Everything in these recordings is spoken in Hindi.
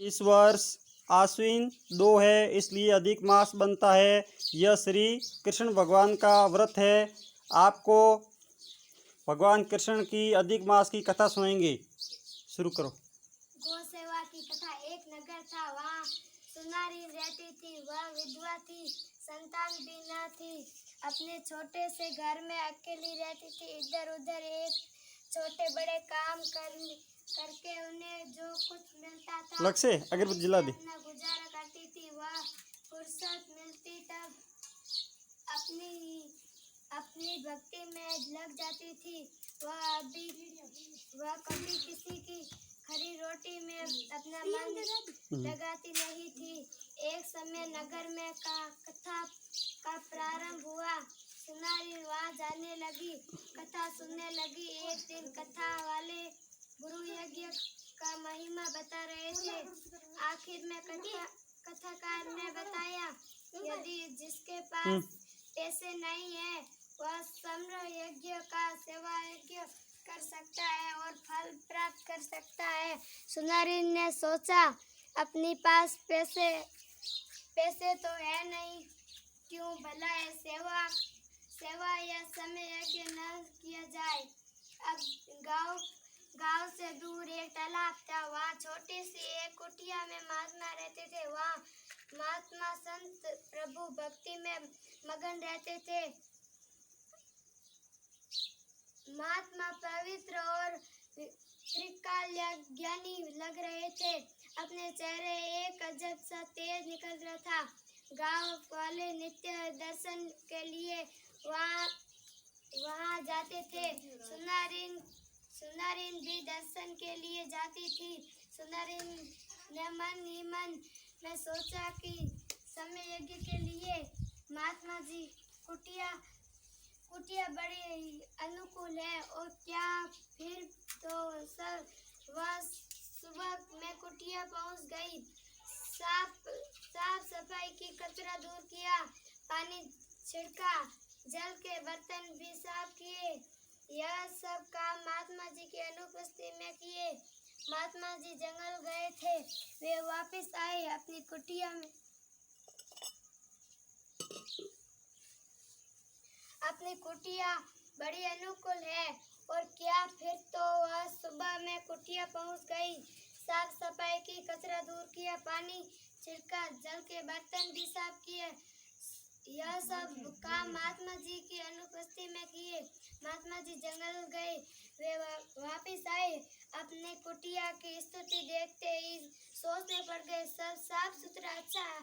इस वर्ष आश्विन 2 है, इसलिए अधिक मास बनता है। यह श्री कृष्ण भगवान का व्रत है। आपको भगवान कृष्ण की अधिक मास की कथा सुनाएंगे। शुरू करो। गौ सेवा की कथा। एक नगर था, वहाँ सुनारी रहती थी। वह विधवा थी, संतान भी न थी। अपने छोटे से घर में अकेली रहती थी। इधर उधर एक छोटे बड़े काम करके उन्हें जो कुछ मिलता था लग से अगरबत्ती जला दे। अपना गुजारा करती थी। वह फुर्सत मिलती तब अपनी भक्ति में लग जाती थी। वह कभी किसी की खरी रोटी में अपना मन लगाती नहीं थी। एक समय नगर में कथा का प्रारंभ हुआ। सुनारी वहाँ जाने लगी, कथा सुनने लगी। एक दिन कथा वाले गुरु यज्ञ का महिमा बता रहे थे। आखिर में कथाकार ने बताया, यदि जिसके पास पैसे नहीं है वह सम्र यज्ञ का सेवा यज्ञ कर सकता है और फल प्राप्त कर सकता है। सुनारी ने सोचा, अपने पास पैसे तो है नहीं, क्यों भला है सेवा या समय यज्ञ न किया जाए। अब गांव से दूर एक तालाब था। वहाँ छोटी सी एक कुटिया में महात्मा रहते थे। वहाँ महात्मा संत प्रभु भक्ति में मगन रहते थे। महात्मा पवित्र और त्रिकालज्ञानी लग रहे थे। अपने चेहरे एक अजब सा तेज निकल रहा था। गांव वाले नित्य दर्शन के लिए वहाँ जाते थे। सुनारीन भी दर्शन के लिए जाती थी। सुनारीन ने मन ही मन में सोचा कि समय यज्ञ के लिए महात्मा जी कुटिया बड़ी अनुकूल है। और क्या फिर तो सब वह सुबह में कुटिया पहुंच गई। साफ सफाई की, कचरा दूर किया, पानी छिड़का, जल के बर्तन भी साफ किए। यह सब काम महात्मा जी की अनुपस्थिति में किए। महात्मा जी जंगल गए थे। वे वापस आए अपनी कुटिया में। अपनी कुटिया बड़ी अनुकूल है। और क्या फिर तो वह सुबह में कुटिया पहुंच गई। साफ सफाई की, कचरा दूर किया, पानी छिड़का, जल के बर्तन भी साफ किए। यह सब काम महात्मा जी की अनुपस्थिति में किए। महात्मा जी जंगल गए। वे वापस आए। अपने कुटिया की स्थिति देखते ही सोचने पड़ गए। सब साफ सुथरा अच्छा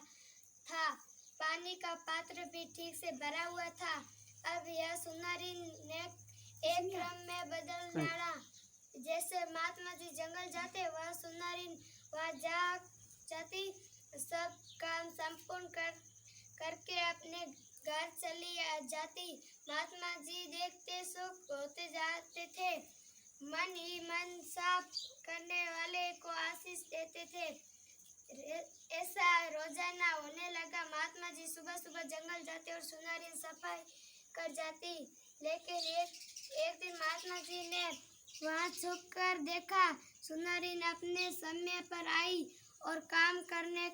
था। पानी का पात्र भी ठीक से भरा हुआ था। अब यह सुनारी ने एक क्रम में बदल डाला। जैसे महात्मा जी जंगल जाते, वह सुनारी वहाँ जाती। सब काम संपूर्ण करके अपने घर चली जाती। महात्मा जी देखते सुख होते जाते थे। मन ही मन साफ करने वाले को आशीष देते थे। ऐसा रोजाना होने लगा। महात्मा जी सुबह सुबह जंगल जाते और सुनारी सफाई कर जाती। लेकिन एक दिन महात्मा जी ने वहाँ छुप कर देखा। सुनारी ने अपने समय पर आई और काम करने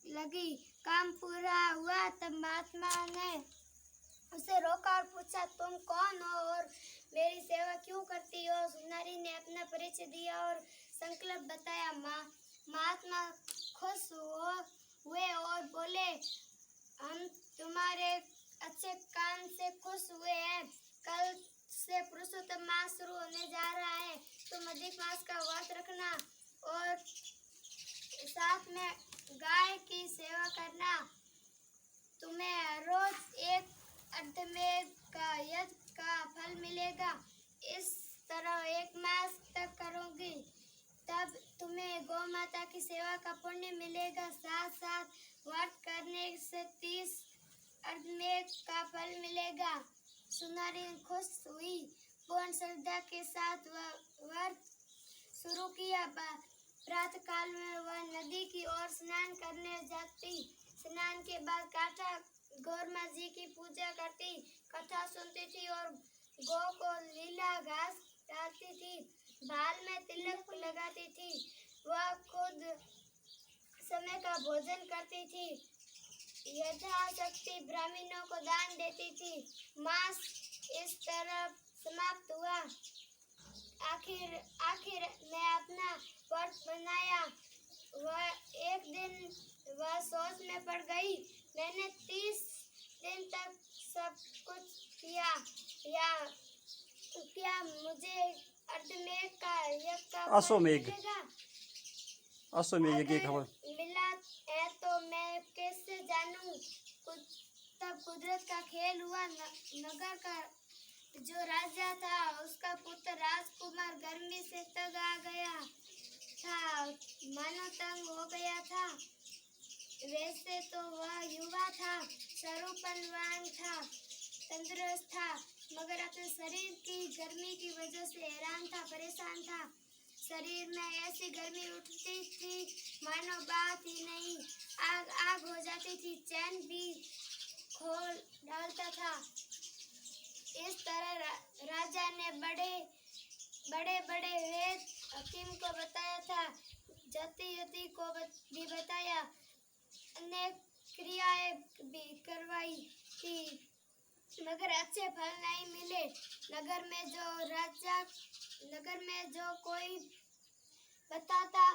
लगी। काम पूरा हुआ तब महात्मा ने उसे रोका और पूछा, तुम कौन हो और मेरी सेवा क्यों करती हो। सुनारी ने अपना परिचय दिया और संकल्प बताया। महात्मा खुश हुए और बोले, हम तुम्हारे अच्छे काम से खुश हुए हैं। कल से पुरुषोत्तम मास शुरू होने जा रहा है। तुम अधिक मास का व्रत रखना और साथ में गाय की सेवा करना। तुम्हें रोज एक अर्धमेघ का यज्ञ का फल मिलेगा। इस तरह एक मास तक करोगी तब तुम्हें गौ माता की सेवा का पुण्य मिलेगा। साथ साथ व्रत करने से 30 अर्धमेघ का फल मिलेगा। सुनारी खुश हुई। पूर्ण श्रद्धा के साथ व्रत शुरू किया। प्रातः काल में वह नदी की ओर स्नान करने जाती। स्नान के बाद काठा गौरमा जी की पूजा करती, कथा सुनती थी और गौ को लीला घास डालती थी। बाल में तिलक लगाती थी। वह खुद का भोजन करती थी, यथाशक्ति ब्राह्मणों को दान देती थी। मास इस तरह समाप्त हुआ। आखिर मैं अपना व्रत बनाया। वह एक दिन वह सोच में पड़ गई। मैंने 30 दिन तक सब कुछ किया, या क्या मुझे अर्धमेघ का यज्ञ का फल अश्वमेघ मिलेगा? अश्वमेघ यज्ञ अगर खबर मिला है तो मैं कैसे जानूं? तब कुदरत का खेल हुआ। नगर का जो राजा था उसका पुत्र राजकुमार गर्मी से तंग आ गया था, मानो तंग हो गया था। वैसे तो वह युवा था, स्वरूपवान था, तंदुरुस्त था, मगर अपने शरीर की गर्मी की वजह से हैरान था, परेशान था। शरीर में ऐसी गर्मी उठती थी मानो बात ही नहीं, आग आग हो जाती थी, चैन भी खोल डालता था। इस तरह राजा ने बड़े वेद हकीम को बताया था, जति को भी बताया, अनेक क्रियाएं भी करवाई थी, मगर अच्छे फल नहीं मिले। नगर में जो कोई बताता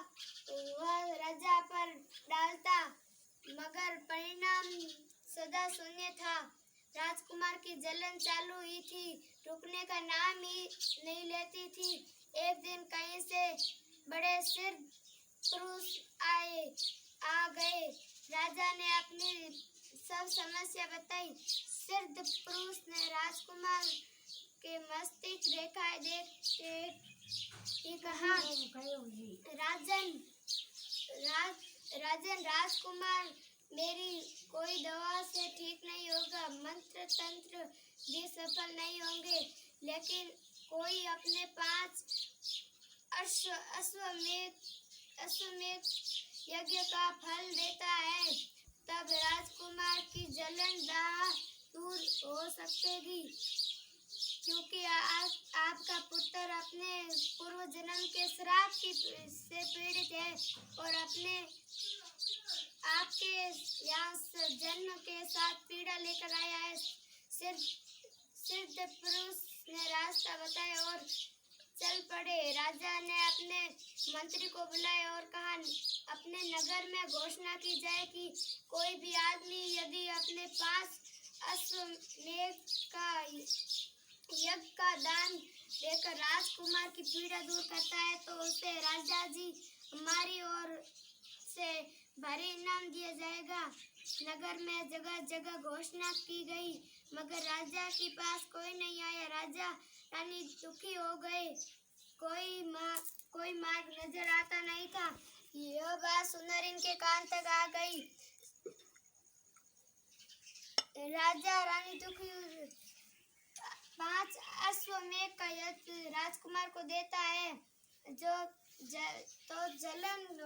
वह राजा पर डालता, मगर परिणाम सदा शून्य था। राजकुमार की जलन चालू हुई थी, रुकने का नाम ही नहीं लेती थी। एक दिन कहीं से बड़े सिर पुरुष आ गए। राजा ने अपनी सब समस्या बताई। सिद्ध पुरुष ने राजकुमार के मस्तिष्क रेखाएं देख के कहा, राजन राजकुमार, मेरी कोई दवा से ठीक नहीं होगा, मंत्र तंत्र भी सफल नहीं होंगे, लेकिन कोई अपने 5 अश्वमेध यज्ञ का फल देता है, तब राजकुमार की जलन दाह दूर हो सकेगी। क्योंकि आपका पुत्र अपने पूर्व जन्म के श्राप से पीड़ित है और आपके यहाँ जन्म के साथ पीड़ा लेकर आया है। सिद्ध पुरुष ने रास्ता बताया और चल पड़े। राजा ने अपने मंत्री को बुलाया और कहा, अपने नगर में घोषणा की जाए कि कोई भी आदमी यदि अपने 5 अश्वमेध का यज्ञ का दान देकर राजकुमार की पीड़ा दूर करता है तो उसे राजा जी हमारी ओर से भारी इनाम दिया जाएगा। नगर में जगह जगह घोषणा की गई, मगर राजा के पास कोई नहीं आया। राजा रानी दुखी हो गए, कोई मार्ग नजर आता नहीं था। यह बात सुनहरीन के कान तक आ गई। राजा रानी दुखी 5 अश्वमेध का यज्ञ राजकुमार को देता है तो जलन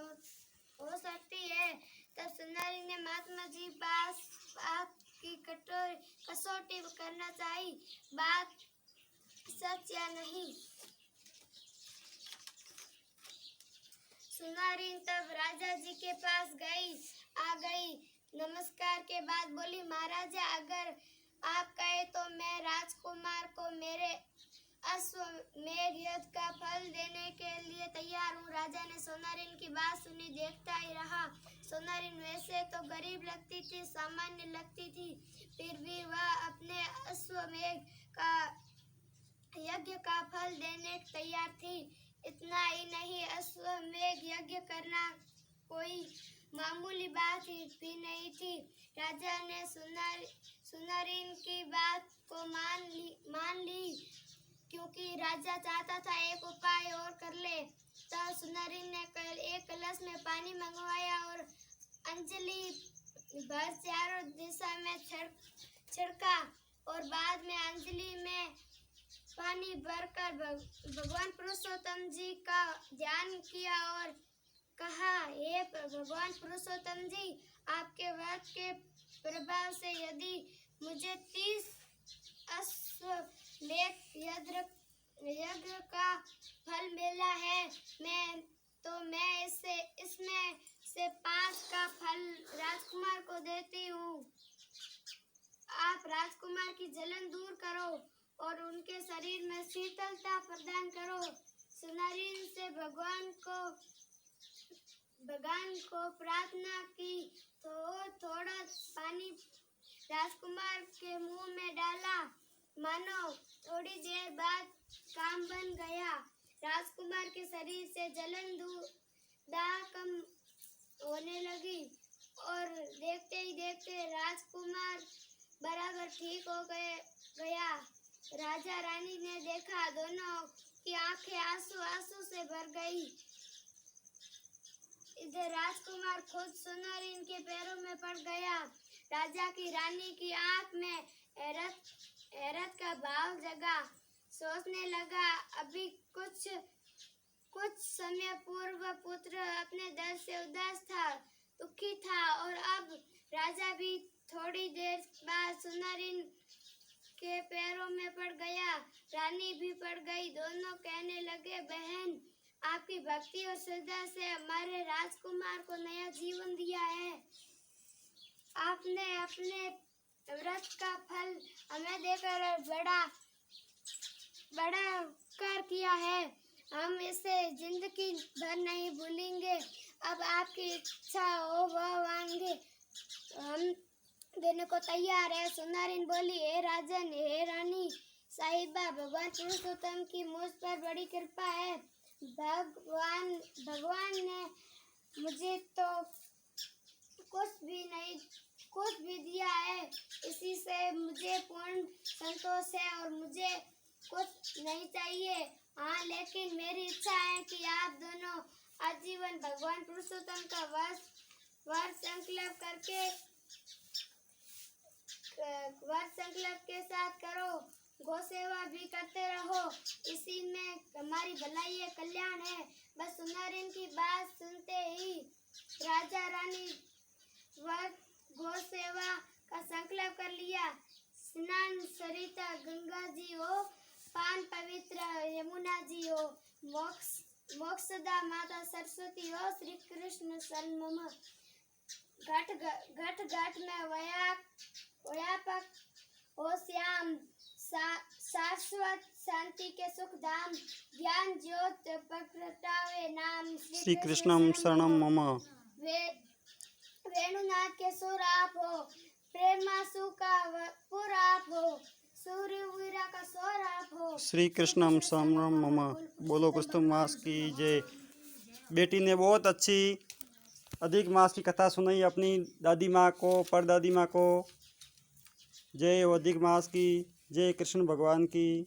हो सकती है। तब सुंदरी ने महात्मा जी पास बात की कसौटी करना चाहिए, बात सच या नहीं। सुंदरी तब राजा जी के पास आ गई। नमस्कार के बाद बोली, महाराजा, अगर आप कहे तो मैं राजकुमार को मेरे अश्वमेध यज्ञ का फल देने के लिए तैयार हूँ। राजा ने सोनारिन की बात सुनी, देखता ही रहा। सोनारिन वैसे तो गरीब लगती थी, सामान्य लगती थी, फिर भी वह अपने अश्वमेध का यज्ञ का फल देने तैयार थी। इतना ही नहीं, अश्वमेध यज्ञ करना कोई मामूली बात भी नहीं थी। राजा ने सुनहरीन की बात को मान ली, क्योंकि राजा चाहता था एक उपाय और कर ले। तब सुनहरीन ने एक कलश में पानी मंगवाया और अंजलि भर चारों दिशा में छिड़का और बाद में अंजलि में पानी भरकर भगवान पुरुषोत्तम जी का ध्यान किया और कहा, हे भगवान पुरुषोत्तम जी, आपके व्रत के प्रभाव से यदि मुझे 30 अश्वमेध यज्ञ का फल मिला है, मैं इसमें से 5 का फल देती हूँ। आप राजकुमार की जलन दूर करो और उनके शरीर में शीतलता प्रदान करो। सुनहरीन से भगवान को प्रार्थना की तो थोड़ा पानी राजकुमार के मुंह में डाला। मानो थोड़ी देर बाद काम बन गया। राजकुमार के शरीर से जलन दाह कम होने लगी और देखते ही देखते राजकुमार बराबर ठीक हो गया। राजा रानी ने देखा, दोनों की आंखें आंसू आंसू से भर गई। इधर राजकुमार खुद सुनहरीन के पैरों में पड़ गया। राजा की रानी की आंख में हैरत का भाव जगा। सोचने लगा, अभी कुछ समय पूर्व पुत्र अपने दर्द से उदास था, दुखी था, और अब राजा भी थोड़ी देर बाद सुनहरीन के पैरों में पड़ गया। रानी भी पड़ गई। दोनों कहने लगे, बहन, आपकी भक्ति और श्रद्धा से हमारे राजकुमार को नया जीवन दिया है। आपने अपने व्रत का फल हमें देकर बड़ा उपकार किया है। हम इसे जिंदगी भर नहीं भूलेंगे। अब आपकी इच्छा हो वह मांगे, हम देने को तैयार है। सुनहरीन बोली, हे राजन, हे रानी साहिबा, भगवान पुरुषोत्तम की मुझ पर बड़ी कृपा है। भगवान ने मुझे तो कुछ भी दिया है, इसी से मुझे पूर्ण संतोष है और मुझे कुछ नहीं चाहिए। हाँ, लेकिन मेरी इच्छा है कि आप दोनों आजीवन भगवान पुरुषोत्तम का वर संकल्प के साथ करो, गौ सेवा भी करते रहो, इसी में हमारी भलाई है, कल्याण है। बस सुनहरीन की बात सुनते ही राजा रानी गौ सेवा का संकल्प कर लिया। स्नान सरिता गंगा जी हो, पान पवित्र यमुना जी हो, मोक्षदा माता सरस्वती हो, श्री कृष्ण शरणम। घट में व्यापक हो श्याम, शाश्वत शांति के सुख धाम, ज्ञान ज्योत प्रगटावे नाम, श्री कृष्णम शरणम मम। वेणुनाथ के सुर आप हो, प्रेमासु का पुर आप हो, सूर्यवीरा का स्वर आप हो। श्री कृष्णम शरणम मम। बोलो पुरुषोत्तम मास की जय। बेटी ने बहुत अच्छी अधिक मास की कथा सुनाई अपनी दादी माँ को, परदादी माँ को। जय हो अधिक मास की, जय कृष्ण भगवान की।